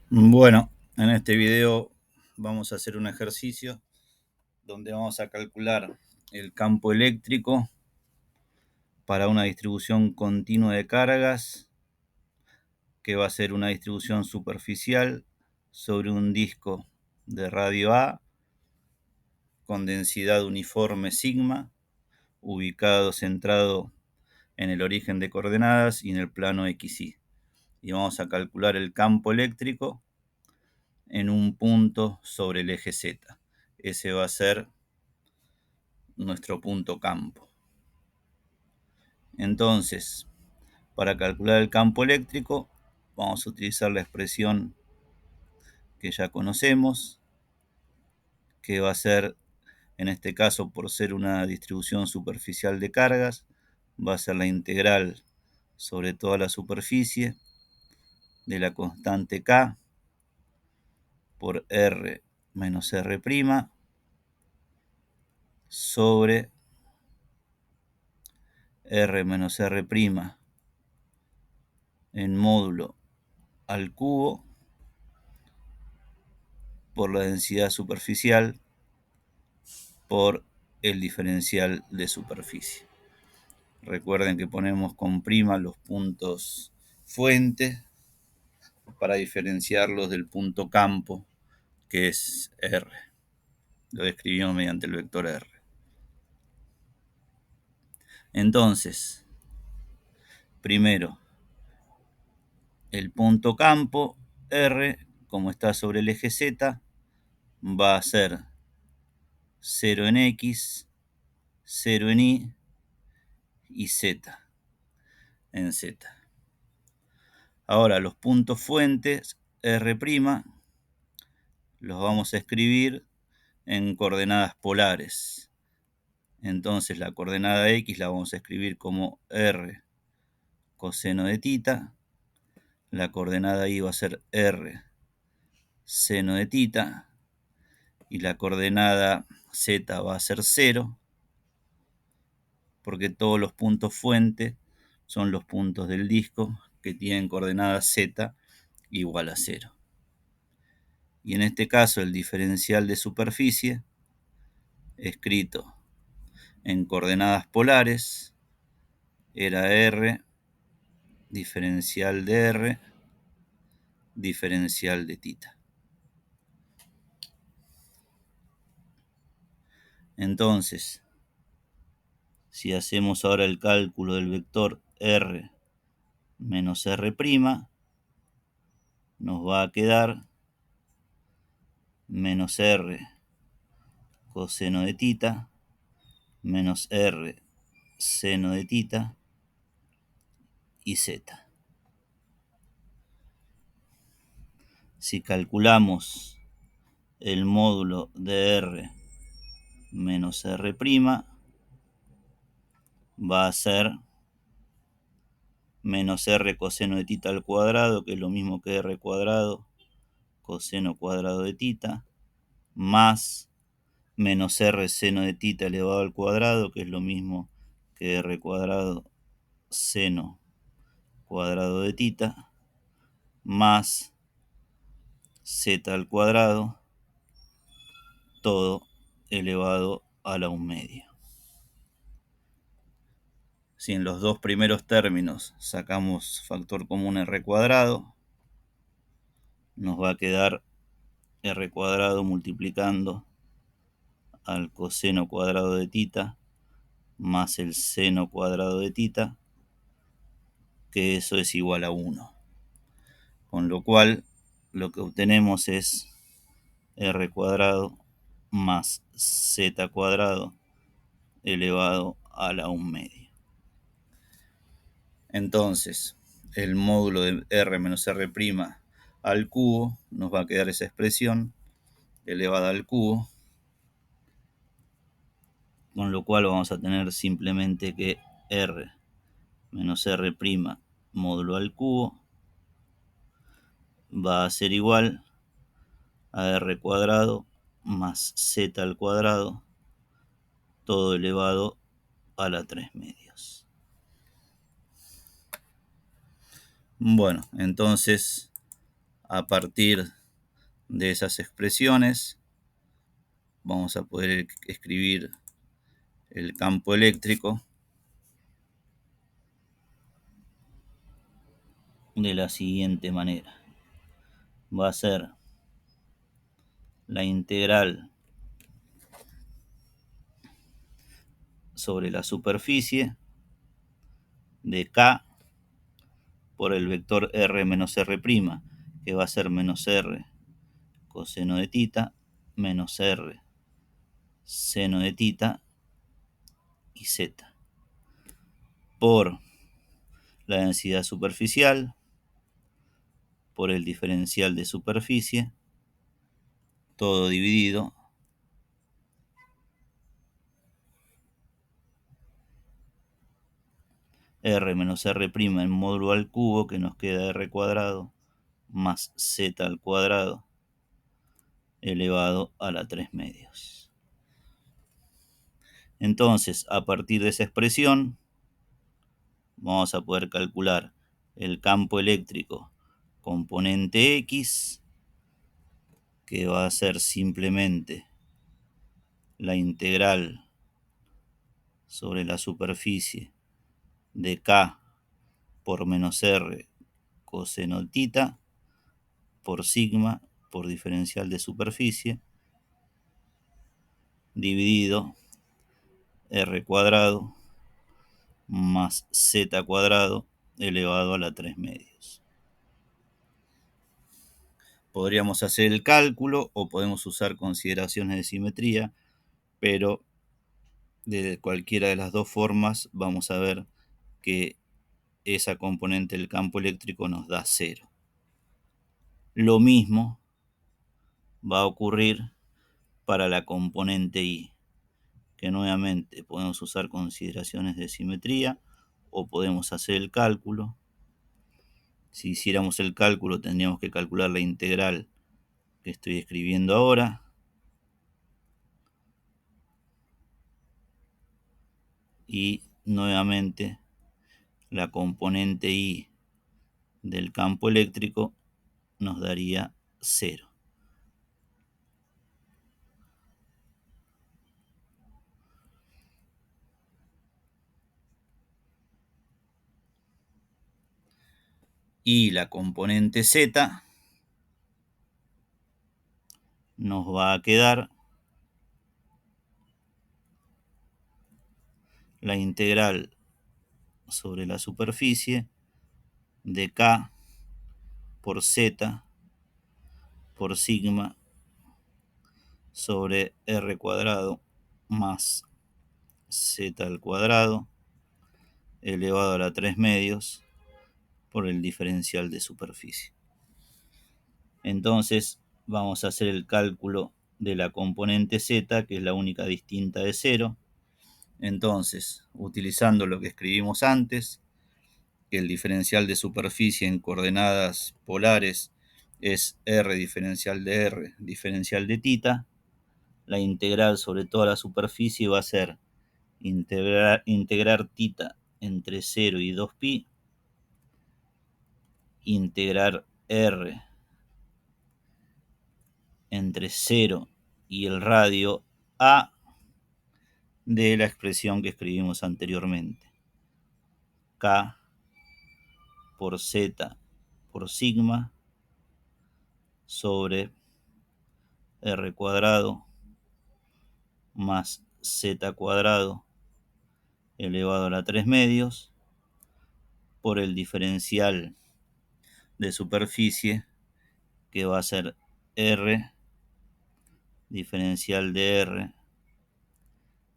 Bueno, en este video vamos a hacer un ejercicio donde vamos a calcular el campo eléctrico para una distribución continua de cargas, que va a ser una distribución superficial sobre un disco de radio A con densidad uniforme sigma, ubicado centrado en el origen de coordenadas y en el plano XY. Y vamos a calcular el campo eléctrico en un punto sobre el eje Z. Ese va a ser nuestro punto campo. Entonces, para calcular el campo eléctrico, vamos a utilizar la expresión que ya conocemos, que va a ser, en este caso, por ser una distribución superficial de cargas, va a ser la integral sobre toda la superficie de la constante K por R menos R' sobre R menos R' en módulo al cubo por la densidad superficial por el diferencial de superficie. Recuerden que ponemos con prima los puntos fuente para diferenciarlos del punto campo, que es R. Lo describimos mediante el vector R. Entonces, primero, el punto campo R, como está sobre el eje Z, va a ser 0 en X, 0 en Y y Z en Z. Ahora, los puntos fuentes R' los vamos a escribir en coordenadas polares. Entonces la coordenada X la vamos a escribir como R coseno de tita. La coordenada Y va a ser R seno de tita. Y la coordenada Z va a ser 0, porque todos los puntos fuente son los puntos del disco que tienen coordenada Z igual a 0. Y en este caso el diferencial de superficie, escrito en coordenadas polares, era R diferencial de R diferencial de tita. Entonces, si hacemos ahora el cálculo del vector R menos R', nos va a quedar menos R coseno de tita menos R seno de tita y Z. Si calculamos el módulo de R menos R', va a ser menos R coseno de tita al cuadrado, que es lo mismo que R cuadrado coseno cuadrado de tita, más menos R seno de tita elevado al cuadrado, que es lo mismo que R cuadrado seno cuadrado de tita, más Z al cuadrado, todo elevado a la 1/2. Si en los dos primeros términos sacamos factor común R cuadrado, nos va a quedar R cuadrado multiplicando al coseno cuadrado de tita más el seno cuadrado de tita, que eso es igual a 1. Con lo cual, lo que obtenemos es R cuadrado más Z cuadrado elevado a la 1/2. Entonces, el módulo de R menos R' al cubo, nos va a quedar esa expresión elevada al cubo, con lo cual vamos a tener simplemente que R menos R' módulo al cubo va a ser igual a R cuadrado más Z al cuadrado, todo elevado a la 3/2. Bueno, entonces A partir de esas expresiones vamos a poder escribir el campo eléctrico de la siguiente manera. Va a ser la integral sobre la superficie de K por el vector R menos R', que va a ser menos R coseno de tita menos R seno de tita y Z, por la densidad superficial, por el diferencial de superficie, todo dividido R menos R' en módulo al cubo, que nos queda R cuadrado más Z al cuadrado elevado a la 3/2. Entonces, a partir de esa expresión, vamos a poder calcular el campo eléctrico componente X, que va a ser simplemente la integral sobre la superficie de K por menos R coseno tita por sigma por diferencial de superficie dividido R cuadrado más Z cuadrado elevado a la 3/2. Podríamos hacer el cálculo o podemos usar consideraciones de simetría, pero de cualquiera de las dos formas vamos a ver que esa componente del campo eléctrico nos da 0. Lo mismo va a ocurrir para la componente Y, que nuevamente podemos usar consideraciones de simetría o podemos hacer el cálculo. Si hiciéramos el cálculo tendríamos que calcular la integral que estoy escribiendo ahora. Y nuevamente la componente Y del campo eléctrico nos daría 0. Y la componente Z nos va a quedar la integral sobre la superficie de K por Z por sigma sobre R cuadrado más Z al cuadrado elevado a la 3/2 por el diferencial de superficie. Entonces vamos a hacer el cálculo de la componente Z, que es la única distinta de 0. Entonces, utilizando lo que escribimos antes, que el diferencial de superficie en coordenadas polares es R diferencial de R diferencial de tita, la integral sobre toda la superficie va a ser integrar tita entre 0 y 2pi, integrar R entre 0 y el radio A de la expresión que escribimos anteriormente. K por Z por sigma sobre R cuadrado más Z cuadrado elevado a la 3/2 por el diferencial de superficie, que va a ser R diferencial de R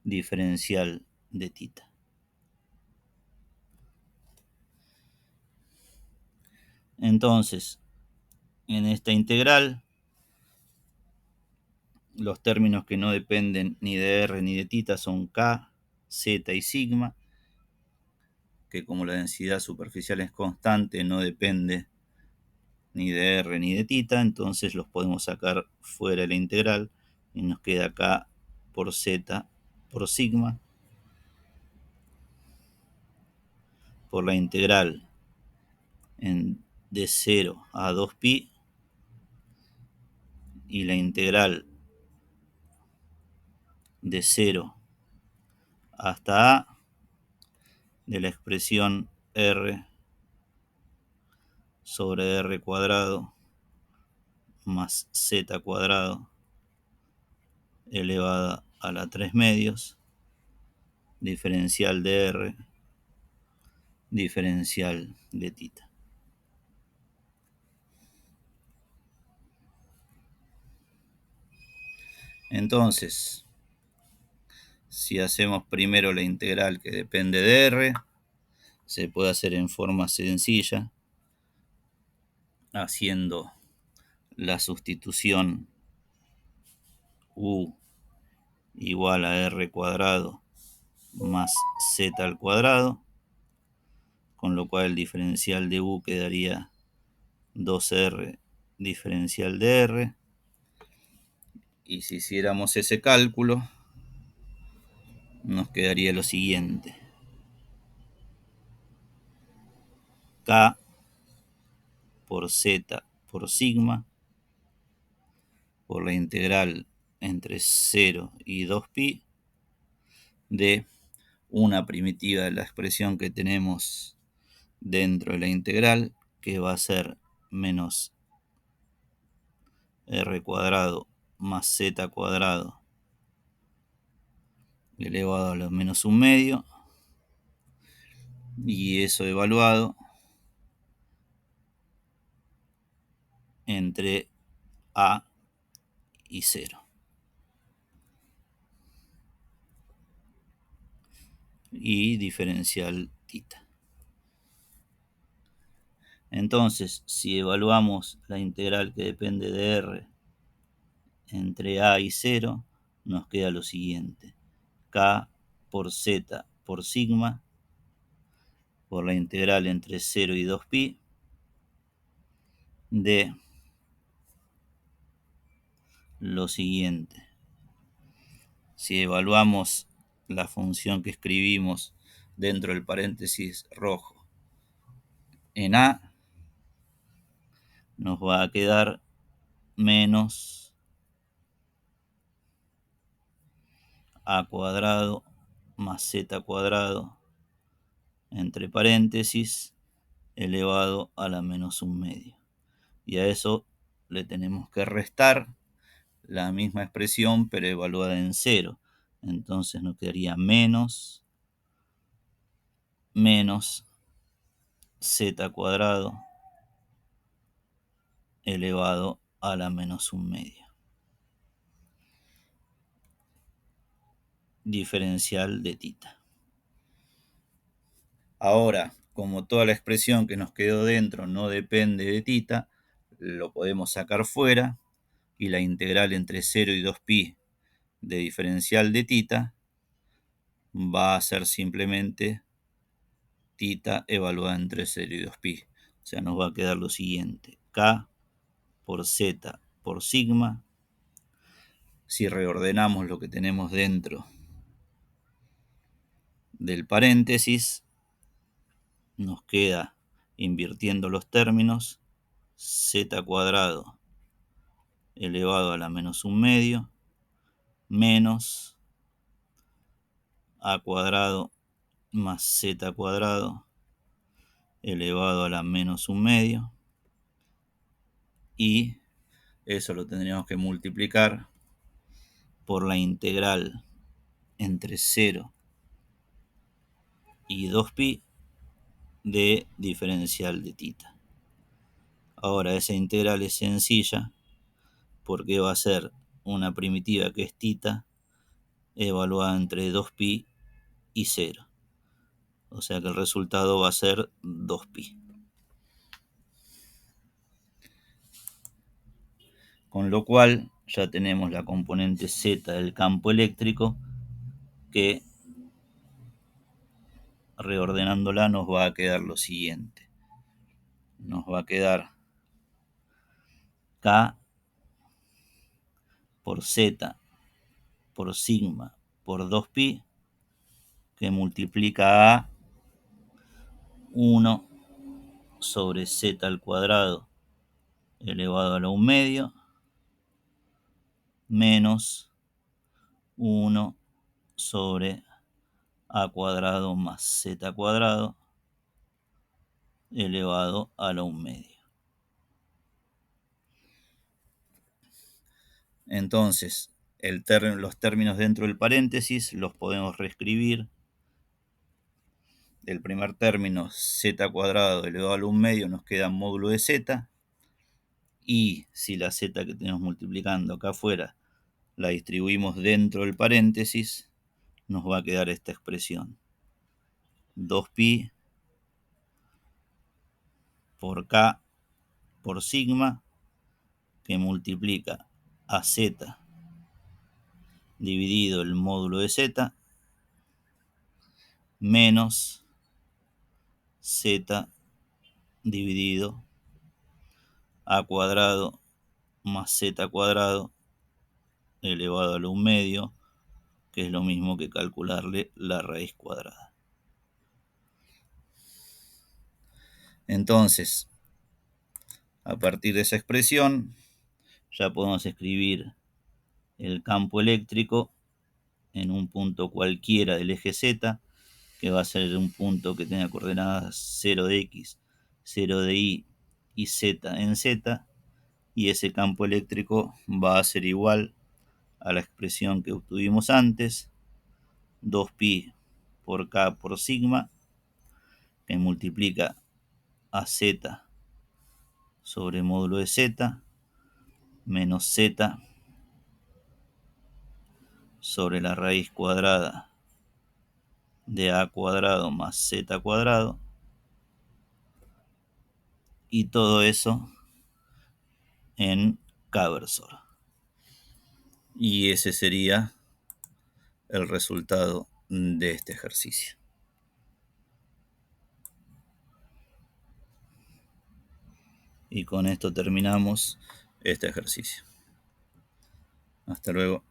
diferencial de tita. Entonces, en esta integral, los términos que no dependen ni de R ni de tita son K, Z y sigma, que como la densidad superficial es constante, no depende ni de R ni de tita, entonces los podemos sacar fuera de la integral y nos queda K por Z por sigma por la integral de 0 a 2pi y la integral de 0 hasta a de la expresión r sobre r cuadrado más z cuadrado elevada a la 3 medios, diferencial de r, diferencial de tita. Entonces, si hacemos primero la integral que depende de r, se puede hacer en forma sencilla, haciendo la sustitución u igual a r cuadrado más z al cuadrado, con lo cual el diferencial de u quedaría 2r diferencial de r. Y si hiciéramos ese cálculo, nos quedaría lo siguiente. K por z por sigma por la integral entre 0 y 2pi de una primitiva de la expresión que tenemos dentro de la integral, que va a ser menos r cuadrado más z cuadrado elevado a lo menos un medio, y eso evaluado entre a y 0. Y diferencial tita. Entonces, si evaluamos la integral que depende de r entre a y 0, nos queda lo siguiente. K por z por sigma por la integral entre 0 y 2pi de lo siguiente. Si evaluamos la función que escribimos dentro del paréntesis rojo en a, nos va a quedar menos a cuadrado más z cuadrado entre paréntesis elevado a la menos un medio. Y a eso le tenemos que restar la misma expresión pero evaluada en 0. Entonces nos quedaría menos z cuadrado elevado a la menos un medio. Diferencial de tita. Ahora, como toda la expresión que nos quedó dentro no depende de tita, lo podemos sacar fuera y la integral entre 0 y 2pi de diferencial de tita va a ser simplemente tita evaluada entre 0 y 2pi. O sea, nos va a quedar lo siguiente. K por z por sigma. Si reordenamos lo que tenemos dentro del paréntesis, nos queda, invirtiendo los términos, z cuadrado elevado a la menos un medio menos a cuadrado más z cuadrado elevado a la menos un medio, y eso lo tendríamos que multiplicar por la integral entre 0 y 2pi de diferencial de tita. Ahora esa integral es sencilla porque va a ser una primitiva que es tita evaluada entre 2pi y 0. O sea que el resultado va a ser 2pi. Con lo cual ya tenemos la componente z del campo eléctrico que, reordenándola, nos va a quedar lo siguiente. Nos va a quedar K por z por sigma por 2pi que multiplica a 1 sobre z al cuadrado elevado a la 1 medio menos 1 sobre a cuadrado más z cuadrado elevado a la 1/2. Entonces, los términos dentro del paréntesis los podemos reescribir. El primer término, z cuadrado elevado a la 1/2, nos queda módulo de z. Y si la z que tenemos multiplicando acá afuera la distribuimos dentro del paréntesis, nos va a quedar esta expresión. 2pi por k por sigma, que multiplica a z dividido el módulo de z, menos z dividido a cuadrado más z cuadrado elevado a la 1/2, que es lo mismo que calcularle la raíz cuadrada. Entonces, a partir de esa expresión, ya podemos escribir el campo eléctrico en un punto cualquiera del eje Z, que va a ser un punto que tenga coordenadas 0 de X, 0 de Y y Z en Z, y ese campo eléctrico va a ser igual a la expresión que obtuvimos antes, 2pi por K por sigma, que multiplica a Z sobre módulo de Z, menos Z sobre la raíz cuadrada de A cuadrado más Z cuadrado, y todo eso en K versor. Y ese sería el resultado de este ejercicio. Y con esto terminamos este ejercicio. Hasta luego.